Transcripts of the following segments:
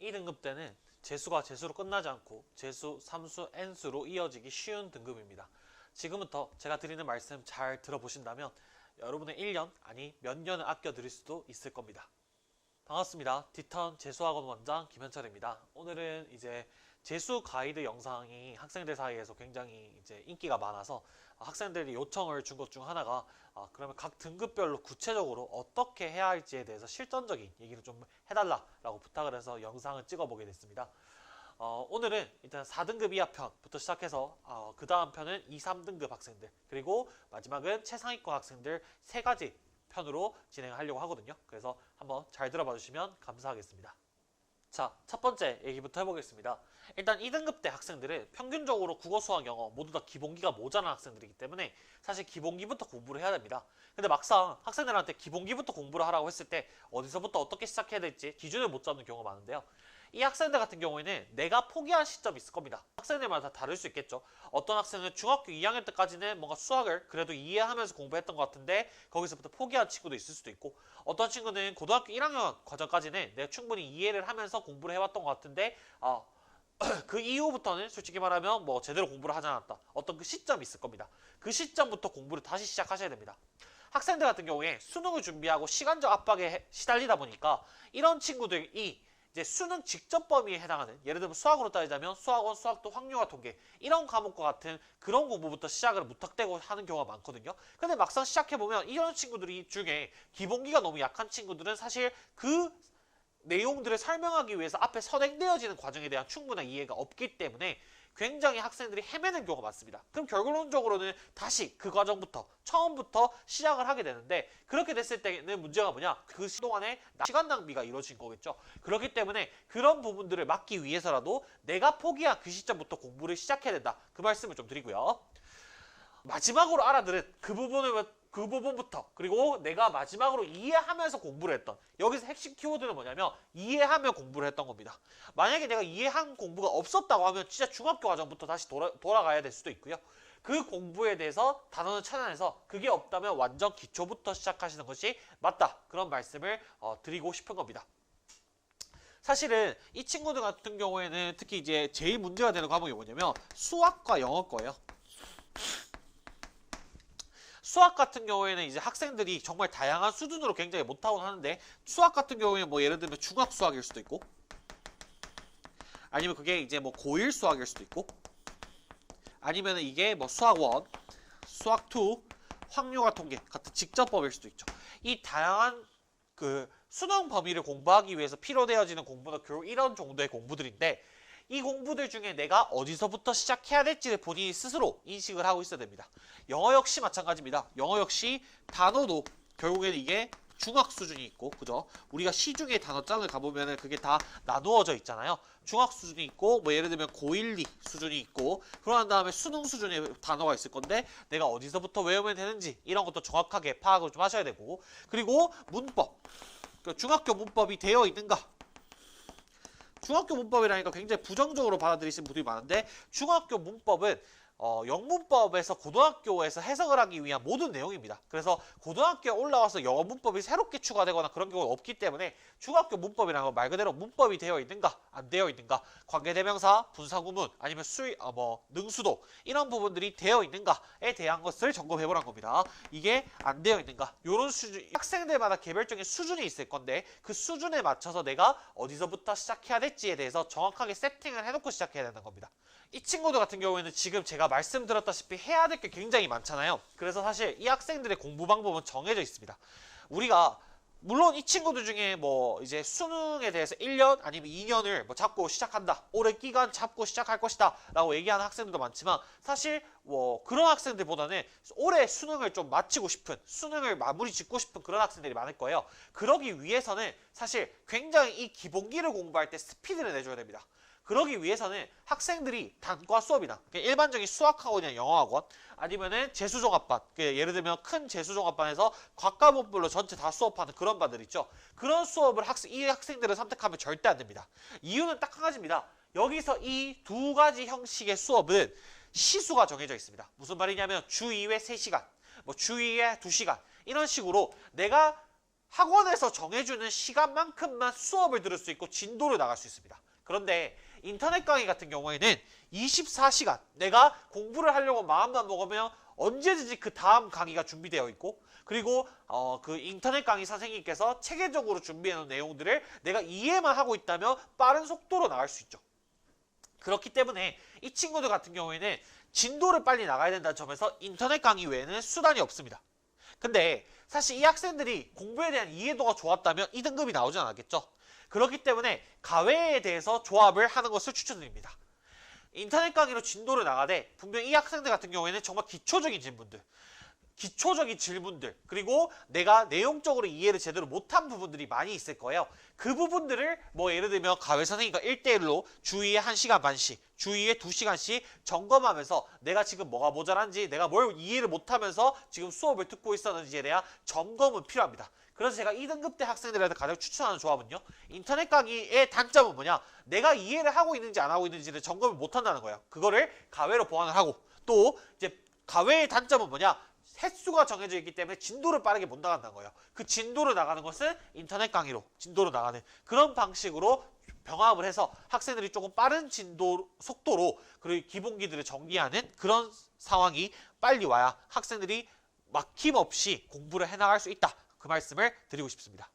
2등급 때는 재수가 재수로 끝나지 않고 재수, 삼수, N수로 이어지기 쉬운 등급입니다. 지금부터 제가 드리는 말씀 잘 들어보신다면 여러분의 1년, 아니 몇 년을 아껴드릴 수도 있을 겁니다. 반갑습니다. 디턴 재수학원 원장 김현철입니다. 오늘은 이제 재수 가이드 영상이 학생들 사이에서 굉장히 이제 인기가 많아서 학생들이 요청을 준 것 중 하나가 그러면 각 등급별로 구체적으로 어떻게 해야 할지에 대해서 실전적인 얘기를 좀 해달라라고 부탁을 해서 영상을 찍어보게 됐습니다. 오늘은 일단 4등급 이하 편부터 시작해서 그 다음 편은 2, 3등급 학생들 그리고 마지막은 최상위권 학생들 3가지 편으로 진행하려고 하거든요. 그래서 한번 잘 들어봐 주시면 감사하겠습니다. 자, 첫 번째 얘기부터 해보겠습니다. 일단 2등급 때 학생들은 평균적으로 국어, 수학, 영어 모두 다 기본기가 모자란 학생들이기 때문에 사실 기본기부터 공부를 해야 됩니다. 근데 막상 학생들한테 기본기부터 공부를 하라고 했을 때 어디서부터 어떻게 시작해야 될지 기준을 못 잡는 경우가 많은데요. 이 학생들 같은 경우에는 내가 포기한 시점이 있을 겁니다. 학생들마다 다 다를 수 있겠죠. 어떤 학생은 중학교 2학년 때까지는 뭔가 수학을 그래도 이해하면서 공부했던 것 같은데 거기서부터 포기한 친구도 있을 수도 있고, 어떤 친구는 고등학교 1학년 과정까지는 내가 충분히 이해를 하면서 공부를 해왔던 것 같은데 그 이후부터는 솔직히 말하면 뭐 제대로 공부를 하지 않았다. 어떤 그 시점이 있을 겁니다. 그 시점부터 공부를 다시 시작하셔야 됩니다. 학생들 같은 경우에 수능을 준비하고 시간적 압박에 시달리다 보니까 이런 친구들이 이제 수능 직접 범위에 해당하는, 예를 들면 수학으로 따지자면 수학원, 수학도, 확률과 통계 이런 과목과 같은 그런 공부부터 시작을 무턱대고 하는 경우가 많거든요. 근데 막상 시작해보면 이런 친구들이 중에 기본기가 너무 약한 친구들은 사실 그 내용들을 설명하기 위해서 앞에 선행되어지는 과정에 대한 충분한 이해가 없기 때문에 굉장히 학생들이 헤매는 경우가 많습니다. 그럼 결론적으로는 다시 그 과정부터 처음부터 시작을 하게 되는데, 그렇게 됐을 때는 문제가 뭐냐? 그 동안에 시간 낭비가 이루어진 거겠죠. 그렇기 때문에 그런 부분들을 막기 위해서라도 내가 포기한 그 시점부터 공부를 시작해야 된다. 그 말씀을 좀 드리고요. 마지막으로 알아들은 그 부분부터, 그리고 내가 마지막으로 이해하면서 공부를 했던, 여기서 핵심 키워드는 뭐냐면 이해하며 공부를 했던 겁니다. 만약에 내가 이해한 공부가 없었다고 하면 진짜 중학교 과정부터 다시 돌아가야 될 수도 있고요. 그 공부에 대해서 단원을 찾아내서 그게 없다면 완전 기초부터 시작하시는 것이 맞다. 그런 말씀을 드리고 싶은 겁니다. 사실은 이 친구들 같은 경우에는 특히 이제 제일 문제가 되는 과목이 뭐냐면 수학과 영어 거예요. 수학 같은 경우에는 이제 학생들이 정말 다양한 수준으로 굉장히 못하곤 하는데, 수학 같은 경우에는 뭐 예를 들면 중학 수학일 수도 있고, 아니면 그게 이제 뭐 고1 수학일 수도 있고, 아니면 이게 뭐 수학 1, 수학 2, 확률과 통계 같은 직접법일 수도 있죠. 이 다양한 그 수능 범위를 공부하기 위해서 필요되어지는 공부는 결국 이런 정도의 공부들인데, 이 공부들 중에 내가 어디서부터 시작해야 될지를 본인이 스스로 인식을 하고 있어야 됩니다. 영어 역시 마찬가지입니다. 영어 역시 단어도 결국에는 이게 중학 수준이 있고, 그죠? 우리가 시중에 단어장을 가보면은 그게 다 나누어져 있잖아요. 중학 수준이 있고, 뭐 예를 들면 고1, 2 수준이 있고, 그러한 다음에 수능 수준의 단어가 있을 건데 내가 어디서부터 외우면 되는지 이런 것도 정확하게 파악을 좀 하셔야 되고, 그리고 문법, 중학교 문법이 되어 있는가? 중학교 문법이라니까 굉장히 부정적으로 받아들이시는 분들이 많은데, 중학교 문법은 영문법에서 고등학교에서 해석을 하기 위한 모든 내용입니다. 그래서 고등학교에 올라와서 영어 문법이 새롭게 추가되거나 그런 경우는 없기 때문에 중학교 문법이라는 건 말 그대로 문법이 되어 있는가 안 되어 있는가, 관계대명사, 분사구문, 아니면 능수도 이런 부분들이 되어 있는가에 대한 것을 점검해보라는 겁니다. 이게 안 되어 있는가, 이런 수준, 학생들마다 개별적인 수준이 있을 건데 그 수준에 맞춰서 내가 어디서부터 시작해야 될지에 대해서 정확하게 세팅을 해놓고 시작해야 되는 겁니다. 이 친구들 같은 경우에는 지금 제가 말씀드렸다시피 해야 될 게 굉장히 많잖아요. 그래서 사실 이 학생들의 공부 방법은 정해져 있습니다. 우리가 물론 이 친구들 중에 뭐 이제 수능에 대해서 1년 아니면 2년을 뭐 잡고 시작한다, 오랜 기간 잡고 시작할 것이다 라고 얘기하는 학생들도 많지만, 사실 뭐 그런 학생들보다는 올해 수능을 좀 마치고 싶은, 수능을 마무리 짓고 싶은 그런 학생들이 많을 거예요. 그러기 위해서는 사실 굉장히 이 기본기를 공부할 때 스피드를 내줘야 됩니다. 그러기 위해서는 학생들이 단과 수업이나 일반적인 수학학원이나 영어학원, 아니면은 재수종합반, 예를 들면 큰 재수종합반에서 각 과목별로 전체 다 수업하는 그런 반들 있죠. 그런 수업을 이 학생들을 선택하면 절대 안 됩니다. 이유는 딱 한 가지입니다. 여기서 이 두 가지 형식의 수업은 시수가 정해져 있습니다. 무슨 말이냐면 주 2회 3시간, 뭐 주 2회 2시간 이런 식으로 내가 학원에서 정해주는 시간만큼만 수업을 들을 수 있고 진도를 나갈 수 있습니다. 그런데 인터넷 강의 같은 경우에는 24시간 내가 공부를 하려고 마음만 먹으면 언제든지 그 다음 강의가 준비되어 있고, 그리고 그 인터넷 강의 선생님께서 체계적으로 준비해 놓은 내용들을 내가 이해만 하고 있다면 빠른 속도로 나갈 수 있죠. 그렇기 때문에 이 친구들 같은 경우에는 진도를 빨리 나가야 된다는 점에서 인터넷 강의 외에는 수단이 없습니다. 근데 사실 이 학생들이 공부에 대한 이해도가 좋았다면 이 등급이 나오지 않았겠죠. 그렇기 때문에 가외에 대해서 조합을 하는 것을 추천드립니다. 인터넷 강의로 진도를 나가되 분명히 이 학생들 같은 경우에는 정말 기초적인 질문들, 그리고 내가 내용적으로 이해를 제대로 못한 부분들이 많이 있을 거예요. 그 부분들을 뭐 예를 들면 가외 선생님과 1대1로 주위에 1시간 반씩, 주위에 2시간씩 점검하면서 내가 지금 뭐가 모자란지, 내가 뭘 이해를 못하면서 지금 수업을 듣고 있었는지에 대한 점검은 필요합니다. 그래서 제가 2등급 때 학생들한테 가장 추천하는 조합은요, 인터넷 강의의 단점은 뭐냐, 내가 이해를 하고 있는지 안 하고 있는지를 점검을 못한다는 거예요. 그거를 가외로 보완을 하고, 또 이제 가외의 단점은 뭐냐, 횟수가 정해져 있기 때문에 진도를 빠르게 못 나간다는 거예요. 그 진도를 나가는 것은 인터넷 강의로 진도를 나가는 그런 방식으로 병합을 해서 학생들이 조금 빠른 진도 속도로 그리고 기본기들을 정리하는 그런 상황이 빨리 와야 학생들이 막힘없이 공부를 해나갈 수 있다. 그 말씀을 드리고 싶습니다.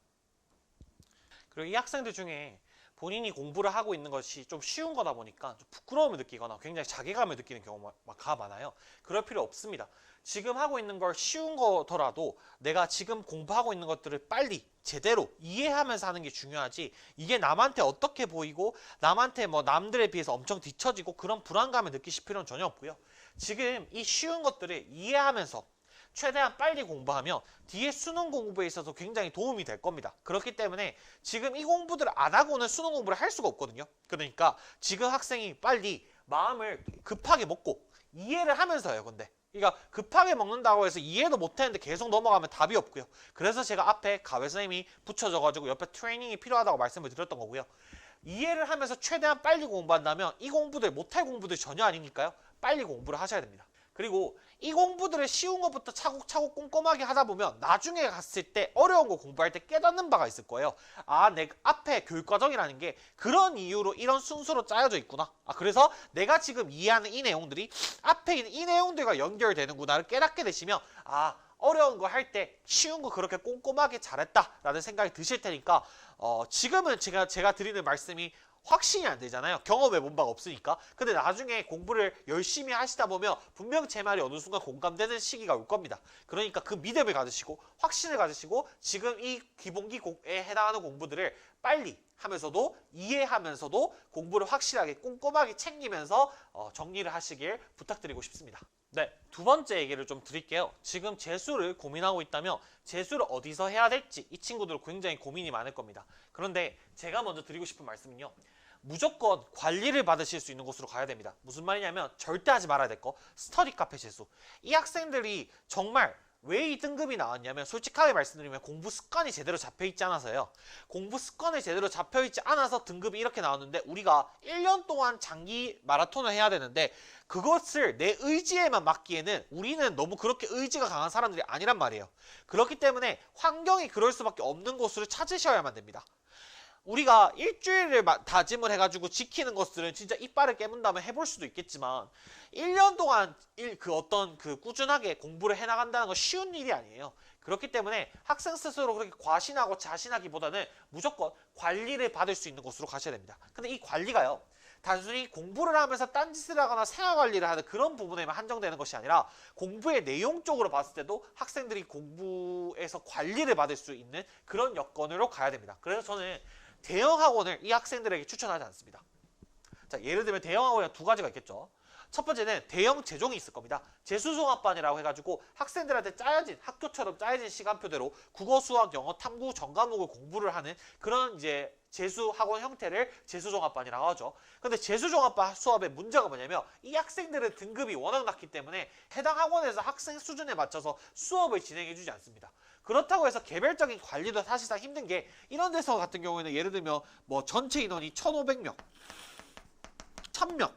그리고 이 학생들 중에 본인이 공부를 하고 있는 것이 좀 쉬운 거다 보니까 좀 부끄러움을 느끼거나 굉장히 자괴감을 느끼는 경우가 많아요. 그럴 필요 없습니다. 지금 하고 있는 걸 쉬운 거더라도 내가 지금 공부하고 있는 것들을 빨리 제대로 이해하면서 하는 게 중요하지, 이게 남한테 어떻게 보이고 남한테 뭐 남들에 비해서 엄청 뒤처지고 그런 불안감을 느끼실 필요는 전혀 없고요. 지금 이 쉬운 것들을 이해하면서 최대한 빨리 공부하면 뒤에 수능 공부에 있어서 굉장히 도움이 될 겁니다. 그렇기 때문에 지금 이 공부들을 안 하고는 수능 공부를 할 수가 없거든요. 그러니까 지금 학생이 빨리 마음을 급하게 먹고 이해를 하면서 해요. 근데 그러니까 급하게 먹는다고 해서 이해도 못했는데 계속 넘어가면 답이 없고요. 그래서 제가 앞에 가외 선생님이 붙여져가지고 옆에 트레이닝이 필요하다고 말씀을 드렸던 거고요. 이해를 하면서 최대한 빨리 공부한다면 이 공부들 못할 공부들 전혀 아니니까요. 빨리 공부를 하셔야 됩니다. 그리고 이 공부들을 쉬운 것부터 차곡차곡 꼼꼼하게 하다 보면 나중에 갔을 때 어려운 거 공부할 때 깨닫는 바가 있을 거예요. 아, 내 앞에 교육과정이라는 게 그런 이유로 이런 순서로 짜여져 있구나. 아, 그래서 내가 지금 이해하는 이 내용들이 앞에 있는 이 내용들과 연결되는구나를 깨닫게 되시면, 아, 어려운 거 할 때 쉬운 거 그렇게 꼼꼼하게 잘했다라는 생각이 드실 테니까 지금은 제가 드리는 말씀이 확신이 안 되잖아요. 경험해 본 바가 없으니까. 근데 나중에 공부를 열심히 하시다 보면 분명 제 말이 어느 순간 공감되는 시기가 올 겁니다. 그러니까 그 믿음을 가지시고 확신을 가지시고 지금 이 기본기에 해당하는 공부들을 빨리 하면서도 이해하면서도 공부를 확실하게 꼼꼼하게 챙기면서 정리를 하시길 부탁드리고 싶습니다. 네, 두 번째 얘기를 좀 드릴게요. 지금 재수를 고민하고 있다면 재수를 어디서 해야 될지 이 친구들 굉장히 고민이 많을 겁니다. 그런데 제가 먼저 드리고 싶은 말씀은요, 무조건 관리를 받으실 수 있는 곳으로 가야 됩니다. 무슨 말이냐면 절대 하지 말아야 될 거, 스터디 카페 재수. 이 학생들이 정말 왜 이 등급이 나왔냐면 솔직하게 말씀드리면 공부 습관이 제대로 잡혀있지 않아서요. 공부 습관이 제대로 잡혀있지 않아서 등급이 이렇게 나왔는데 우리가 1년 동안 장기 마라톤을 해야 되는데 그것을 내 의지에만 맡기에는 우리는 너무 그렇게 의지가 강한 사람들이 아니란 말이에요. 그렇기 때문에 환경이 그럴 수밖에 없는 곳을 찾으셔야만 됩니다. 우리가 일주일을 다짐을 해가지고 지키는 것들은 진짜 이빨을 깨문다면 해볼 수도 있겠지만 1년 동안 꾸준하게 공부를 해나간다는 건 쉬운 일이 아니에요. 그렇기 때문에 학생 스스로 그렇게 과신하고 자신하기보다는 무조건 관리를 받을 수 있는 곳으로 가셔야 됩니다. 근데 이 관리가요, 단순히 공부를 하면서 딴짓을 하거나 생활관리를 하는 그런 부분에만 한정되는 것이 아니라 공부의 내용적으로 봤을 때도 학생들이 공부에서 관리를 받을 수 있는 그런 여건으로 가야 됩니다. 그래서 저는 대형 학원을 이 학생들에게 추천하지 않습니다. 자, 예를 들면 대형 학원에 두 가지가 있겠죠. 첫 번째는 대형 재종이 있을 겁니다. 재수종합반이라고 해가지고 학생들한테 학교처럼 짜여진 시간표대로 국어, 수학, 영어, 탐구 전 과목을 공부를 하는 그런 이제 재수 학원 형태를 재수종합반이라고 하죠. 근데 재수종합반 수업의 문제가 뭐냐면 이 학생들은 등급이 워낙 낮기 때문에 해당 학원에서 학생 수준에 맞춰서 수업을 진행해주지 않습니다. 그렇다고 해서 개별적인 관리도 사실상 힘든 게 이런 데서 같은 경우에는 예를 들면 뭐 전체 인원이 1,500명, 1,000명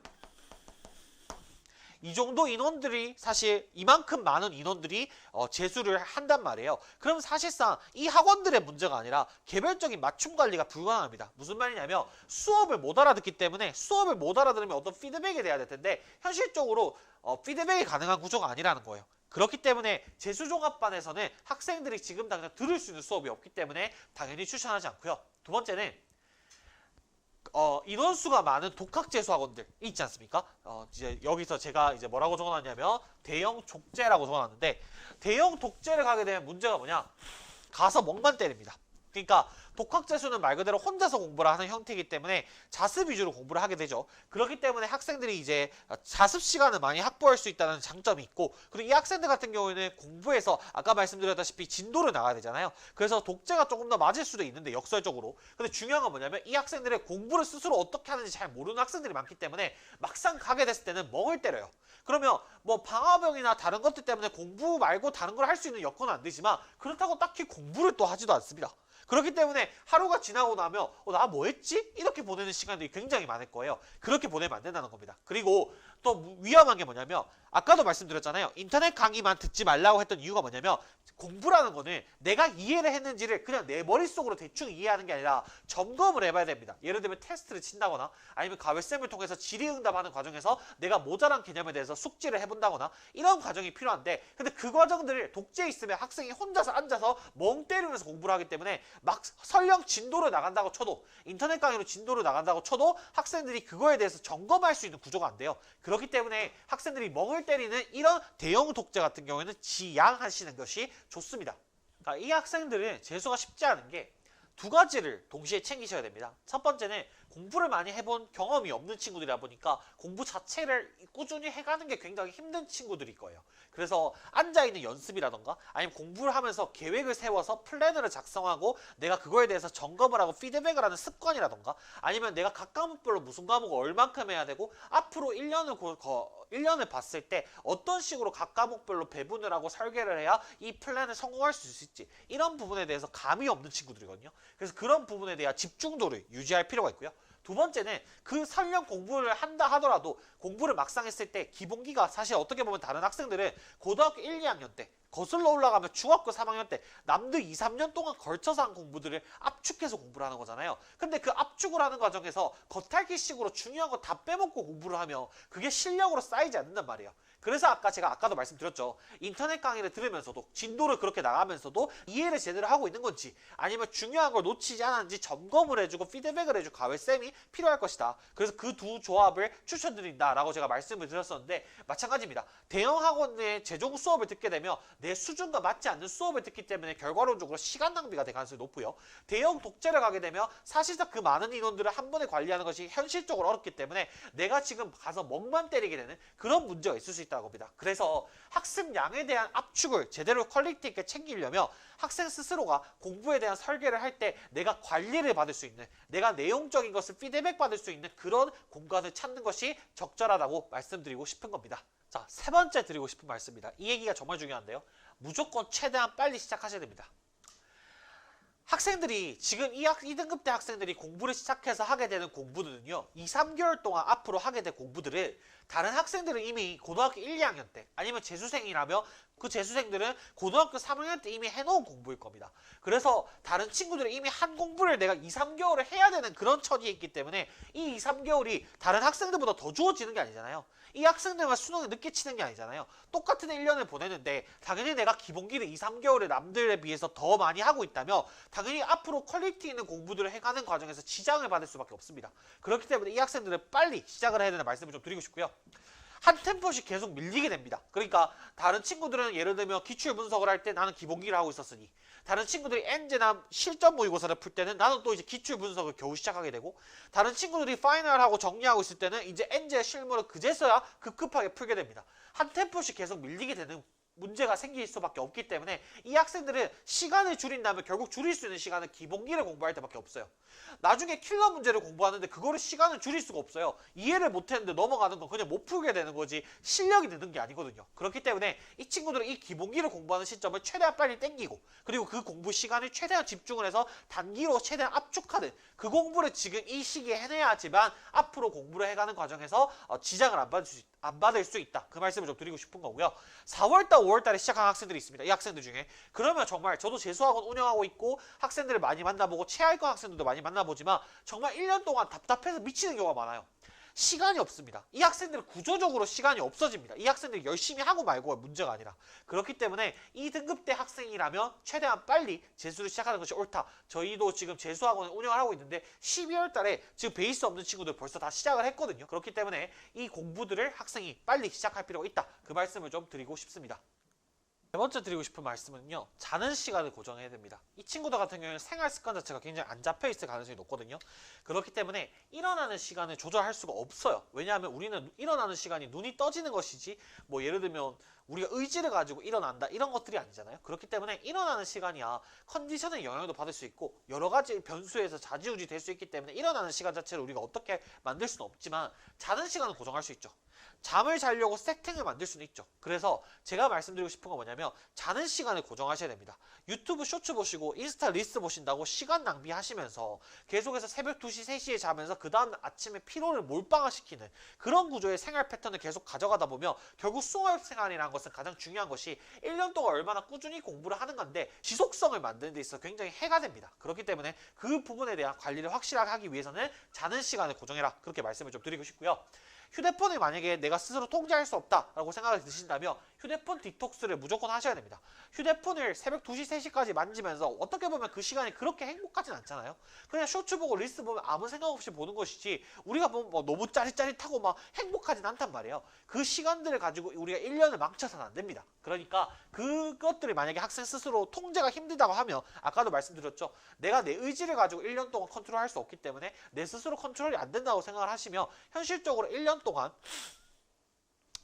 이 정도 인원들이 사실 이만큼 많은 인원들이 재수를 한단 말이에요. 그럼 사실상 이 학원들의 문제가 아니라 개별적인 맞춤 관리가 불가능합니다. 무슨 말이냐면 수업을 못 알아듣기 때문에 수업을 못 알아들으면 어떤 피드백이 돼야 될 텐데 현실적으로 피드백이 가능한 구조가 아니라는 거예요. 그렇기 때문에 재수종합반에서는 학생들이 지금 당장 들을 수 있는 수업이 없기 때문에 당연히 추천하지 않고요. 두 번째는 인원수가 많은 독학재수학원들 있지 않습니까? 이제 여기서 제가 이제 뭐라고 적어놨냐면 대형 족제라고 적어놨는데 대형 독재를 가게 되면 문제가 뭐냐? 가서 멍만 때립니다. 그러니까 독학재수는 말 그대로 혼자서 공부를 하는 형태이기 때문에 자습 위주로 공부를 하게 되죠. 그렇기 때문에 학생들이 이제 자습 시간을 많이 확보할 수 있다는 장점이 있고, 그리고 이 학생들 같은 경우에는 공부에서 아까 말씀드렸다시피 진도를 나가야 되잖아요. 그래서 독재가 조금 더 맞을 수도 있는데 역설적으로. 근데 중요한 건 뭐냐면 이 학생들의 공부를 스스로 어떻게 하는지 잘 모르는 학생들이 많기 때문에 막상 가게 됐을 때는 멍을 때려요. 그러면 뭐 방화병이나 다른 것들 때문에 공부 말고 다른 걸 할 수 있는 여건은 안 되지만 그렇다고 딱히 공부를 또 하지도 않습니다. 그렇기 때문에 하루가 지나고 나면 나 뭐 했지? 이렇게 보내는 시간들이 굉장히 많을 거예요. 그렇게 보내면 안 된다는 겁니다. 그리고 또 위험한 게 뭐냐면 아까도 말씀드렸잖아요. 인터넷 강의만 듣지 말라고 했던 이유가 뭐냐면 공부라는 거는 내가 이해를 했는지를 그냥 내 머릿속으로 대충 이해하는 게 아니라 점검을 해봐야 됩니다. 예를 들면 테스트를 친다거나 아니면 가외쌤을 통해서 질의응답하는 과정에서 내가 모자란 개념에 대해서 숙지를 해본다거나 이런 과정이 필요한데 근데 그 과정들을 독재에 있으면 학생이 혼자서 앉아서 멍 때리면서 공부를 하기 때문에 막 설령 진도를 나간다고 쳐도 인터넷 강의로 진도를 나간다고 쳐도 학생들이 그거에 대해서 점검할 수 있는 구조가 안 돼요. 그렇기 때문에 학생들이 멍을 때리는 이런 대형 독재 같은 경우에는 지양하시는 것이 좋습니다. 그러니까 이 학생들은 재수가 쉽지 않은 게 두 가지를 동시에 챙기셔야 됩니다. 첫 번째는 공부를 많이 해본 경험이 없는 친구들이다 보니까 공부 자체를 꾸준히 해가는 게 굉장히 힘든 친구들일 거예요. 그래서 앉아있는 연습이라던가 아니면 공부를 하면서 계획을 세워서 플래너를 작성하고 내가 그거에 대해서 점검을 하고 피드백을 하는 습관이라던가 아니면 내가 각 과목별로 무슨 과목을 얼만큼 해야 되고 앞으로 1년을 봤을 때 어떤 식으로 각 과목별로 배분을 하고 설계를 해야 이 플랜을 성공할 수 있을지 이런 부분에 대해서 감이 없는 친구들이거든요. 그래서 그런 부분에 대한 집중도를 유지할 필요가 있고요. 두 번째는 그 설령 공부를 한다 하더라도 공부를 막상 했을 때 기본기가 사실 어떻게 보면 다른 학생들은 고등학교 1, 2학년 때 거슬러 올라가면 중학교 3학년 때 남들 2, 3년 동안 걸쳐서 한 공부들을 압축해서 공부를 하는 거잖아요. 근데 그 압축을 하는 과정에서 겉핥기식으로 중요한 거 다 빼먹고 공부를 하면 그게 실력으로 쌓이지 않는단 말이에요. 그래서 제가 아까도 말씀드렸죠. 인터넷 강의를 들으면서도 진도를 그렇게 나가면서도 이해를 제대로 하고 있는 건지 아니면 중요한 걸 놓치지 않았는지 점검을 해주고 피드백을 해주고 가외쌤이 필요할 것이다. 그래서 그 두 조합을 추천드린다라고 제가 말씀을 드렸었는데 마찬가지입니다. 대형 학원의 재종 수업을 듣게 되면 내 수준과 맞지 않는 수업을 듣기 때문에 결과론적으로 시간 낭비가 될 가능성이 높고요. 대형 독재를 가게 되면 사실상 그 많은 인원들을 한 번에 관리하는 것이 현실적으로 어렵기 때문에 내가 지금 가서 멍만 때리게 되는 그런 문제가 있을 수 있다는 겁니다. 그래서 학습량에 대한 압축을 제대로 퀄리티 있게 챙기려면 학생 스스로가 공부에 대한 설계를 할 때 내가 관리를 받을 수 있는 내가 내용적인 것을 피드백 받을 수 있는 그런 공간을 찾는 것이 적절하다고 말씀드리고 싶은 겁니다. 자, 세 번째 드리고 싶은 말씀입니다. 이 얘기가 정말 중요한데요. 무조건 최대한 빨리 시작하셔야 됩니다. 학생들이 지금 2등급 때 학생들이 공부를 시작해서 하게 되는 공부들은요. 2, 3개월 동안 앞으로 하게 될 공부들을 다른 학생들은 이미 고등학교 1, 2학년 때 아니면 재수생이라며 그 재수생들은 고등학교 3학년 때 이미 해놓은 공부일 겁니다. 그래서 다른 친구들은 이미 한 공부를 내가 2, 3개월을 해야 되는 그런 처지에 있기 때문에 이 2, 3개월이 다른 학생들보다 더 주어지는 게 아니잖아요. 이 학생들만 수능을 늦게 치는 게 아니잖아요. 똑같은 1년을 보내는데 당연히 내가 기본기를 2, 3개월을 남들에 비해서 더 많이 하고 있다면 당연히 앞으로 퀄리티 있는 공부들을 해가는 과정에서 지장을 받을 수밖에 없습니다. 그렇기 때문에 이 학생들은 빨리 시작을 해야 되는 말씀을 좀 드리고 싶고요. 한 템포씩 계속 밀리게 됩니다. 그러니까 다른 친구들은 예를 들면 기출 분석을 할 때 나는 기본기를 하고 있었으니 다른 친구들이 엔제나 실전 모의고사를 풀 때는 나는 또 이제 기출 분석을 겨우 시작하게 되고 다른 친구들이 파이널하고 정리하고 있을 때는 이제 엔제 실무를 그제서야 급급하게 풀게 됩니다. 한 템포씩 계속 밀리게 되는 문제가 생길 수밖에 없기 때문에 이 학생들은 시간을 줄인다면 결국 줄일 수 있는 시간은 기본기를 공부할 때밖에 없어요. 나중에 킬러 문제를 공부하는데 그거를 시간을 줄일 수가 없어요. 이해를 못했는데 넘어가는 건 그냥 못 풀게 되는 거지 실력이 느는 게 아니거든요. 그렇기 때문에 이 친구들은 이 기본기를 공부하는 시점을 최대한 빨리 땡기고 그리고 그 공부 시간을 최대한 집중을 해서 단기로 최대한 압축하는 그 공부를 지금 이 시기에 해내야지만 앞으로 공부를 해가는 과정에서 지장을 안 받을 수 있다. 그 말씀을 좀 드리고 싶은 거고요. 4월달, 5월달에 시작한 학생들이 있습니다. 이 학생들 중에. 그러면 정말 저도 재수학원 운영하고 있고 학생들을 많이 만나보고 체할과 학생들도 많이 만나보지만 정말 1년 동안 답답해서 미치는 경우가 많아요. 시간이 없습니다. 이 학생들은 구조적으로 시간이 없어집니다. 이 학생들이 열심히 하고 말고가 문제가 아니라. 그렇기 때문에 이 등급대 학생이라면 최대한 빨리 재수를 시작하는 것이 옳다. 저희도 지금 재수학원을 운영을 하고 있는데 12월 달에 지금 베이스 없는 친구들 벌써 다 시작을 했거든요. 그렇기 때문에 이 공부들을 학생이 빨리 시작할 필요가 있다. 그 말씀을 좀 드리고 싶습니다. 네 번째 드리고 싶은 말씀은요. 자는 시간을 고정해야 됩니다. 이 친구들 같은 경우에는 생활 습관 자체가 굉장히 안 잡혀 있을 가능성이 높거든요. 그렇기 때문에 일어나는 시간을 조절할 수가 없어요. 왜냐하면 우리는 일어나는 시간이 눈이 떠지는 것이지 뭐 예를 들면 우리가 의지를 가지고 일어난다 이런 것들이 아니잖아요. 그렇기 때문에 일어나는 시간이야 컨디션의 영향도 받을 수 있고 여러 가지 변수에서 좌지우지 될 수 있기 때문에 일어나는 시간 자체를 우리가 어떻게 만들 수는 없지만 자는 시간은 고정할 수 있죠. 잠을 자려고 세팅을 만들 수는 있죠. 그래서 제가 말씀드리고 싶은 건 뭐냐면 자는 시간을 고정하셔야 됩니다. 유튜브 쇼츠 보시고 인스타 릴스 보신다고 시간 낭비하시면서 계속해서 새벽 2시, 3시에 자면서 그 다음 아침에 피로를 몰빵화시키는 그런 구조의 생활 패턴을 계속 가져가다 보면 결국 수업생활이라는 것은 가장 중요한 것이 1년 동안 얼마나 꾸준히 공부를 하는 건데 지속성을 만드는 데 있어서 굉장히 해가 됩니다. 그렇기 때문에 그 부분에 대한 관리를 확실하게 하기 위해서는 자는 시간을 고정해라. 그렇게 말씀을 좀 드리고 싶고요. 휴대폰을 만약에 내가 스스로 통제할 수 없다라고 생각을 드신다면 휴대폰 디톡스를 무조건 하셔야 됩니다. 휴대폰을 새벽 2시, 3시까지 만지면서 어떻게 보면 그 시간이 그렇게 행복하진 않잖아요. 그냥 쇼츠 보고 릴스 보면 아무 생각 없이 보는 것이지 우리가 보면 뭐 너무 짜릿짜릿하고 막 행복하진 않단 말이에요. 그 시간들을 가지고 우리가 1년을 망쳐서는 안 됩니다. 그러니까 그것들이 만약에 학생 스스로 통제가 힘들다고 하면 아까도 말씀드렸죠. 내가 내 의지를 가지고 1년 동안 컨트롤할 수 없기 때문에 내 스스로 컨트롤이 안 된다고 생각을 하시면 현실적으로 1년 동안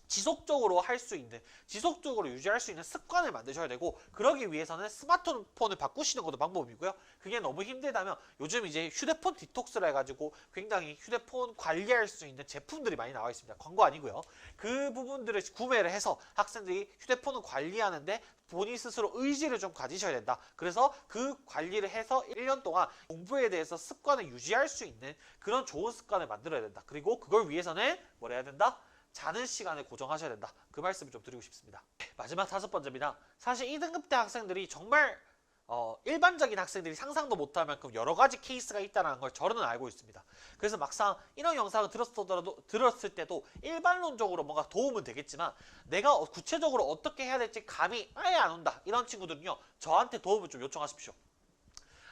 지속적으로 할 수 있는, 지속적으로 유지할 수 있는 습관을 만드셔야 되고 그러기 위해서는 스마트폰을 바꾸시는 것도 방법이고요. 그게 너무 힘들다면 요즘 이제 휴대폰 디톡스를 해가지고 굉장히 휴대폰 관리할 수 있는 제품들이 많이 나와 있습니다. 광고 아니고요. 그 부분들을 구매를 해서 학생들이 휴대폰을 관리하는데 본인 스스로 의지를 좀 가지셔야 된다. 그래서 그 관리를 해서 1년 동안 공부에 대해서 습관을 유지할 수 있는 그런 좋은 습관을 만들어야 된다. 그리고 그걸 위해서는 뭘 해야 된다? 자는 시간을 고정하셔야 된다. 그 말씀을 좀 드리고 싶습니다. 마지막 5번째입니다. 사실 2등급대 학생들이 정말 일반적인 학생들이 상상도 못할 만큼 여러 가지 케이스가 있다는 걸 저는 알고 있습니다. 그래서 막상 이런 영상을 들었을 때도 일반론적으로 뭔가 도움은 되겠지만 내가 구체적으로 어떻게 해야 될지 감이 아예 안 온다. 이런 친구들은요. 저한테 도움을 좀 요청하십시오.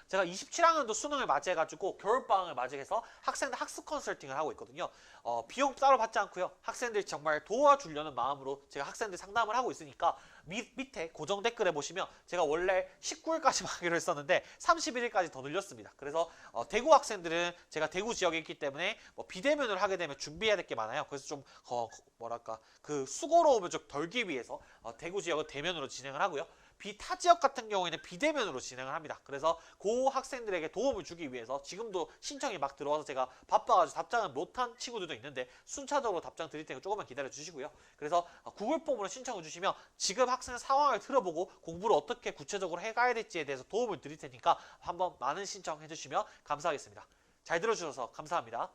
제가 27학년도 수능을 맞이해가지고 겨울방학을 맞이해서 학생들 학습 컨설팅을 하고 있거든요. 비용 따로 받지 않고요. 학생들 정말 도와주려는 마음으로 제가 학생들 상담을 하고 있으니까 밑에 고정 댓글에 보시면 제가 원래 19일까지 하기로 했었는데 31일까지 더 늘렸습니다. 그래서 대구 학생들은 제가 대구 지역에 있기 때문에 비대면을 하게 되면 준비해야 될 게 많아요. 그래서 좀 뭐랄까 그 수고로움을 좀 덜기 위해서 대구 지역은 대면으로 진행을 하고요. 타 지역 같은 경우에는 비대면으로 진행을 합니다. 그래서 그 학생들에게 도움을 주기 위해서 지금도 신청이 막 들어와서 제가 바빠가지고 답장을 못한 친구들도 있는데 순차적으로 답장 드릴 테니까 조금만 기다려 주시고요. 그래서 구글 폼으로 신청을 주시면 지금 학생 상황을 들어보고 공부를 어떻게 구체적으로 해가야 될지에 대해서 도움을 드릴 테니까 한번 많은 신청해 주시면 감사하겠습니다. 잘 들어주셔서 감사합니다.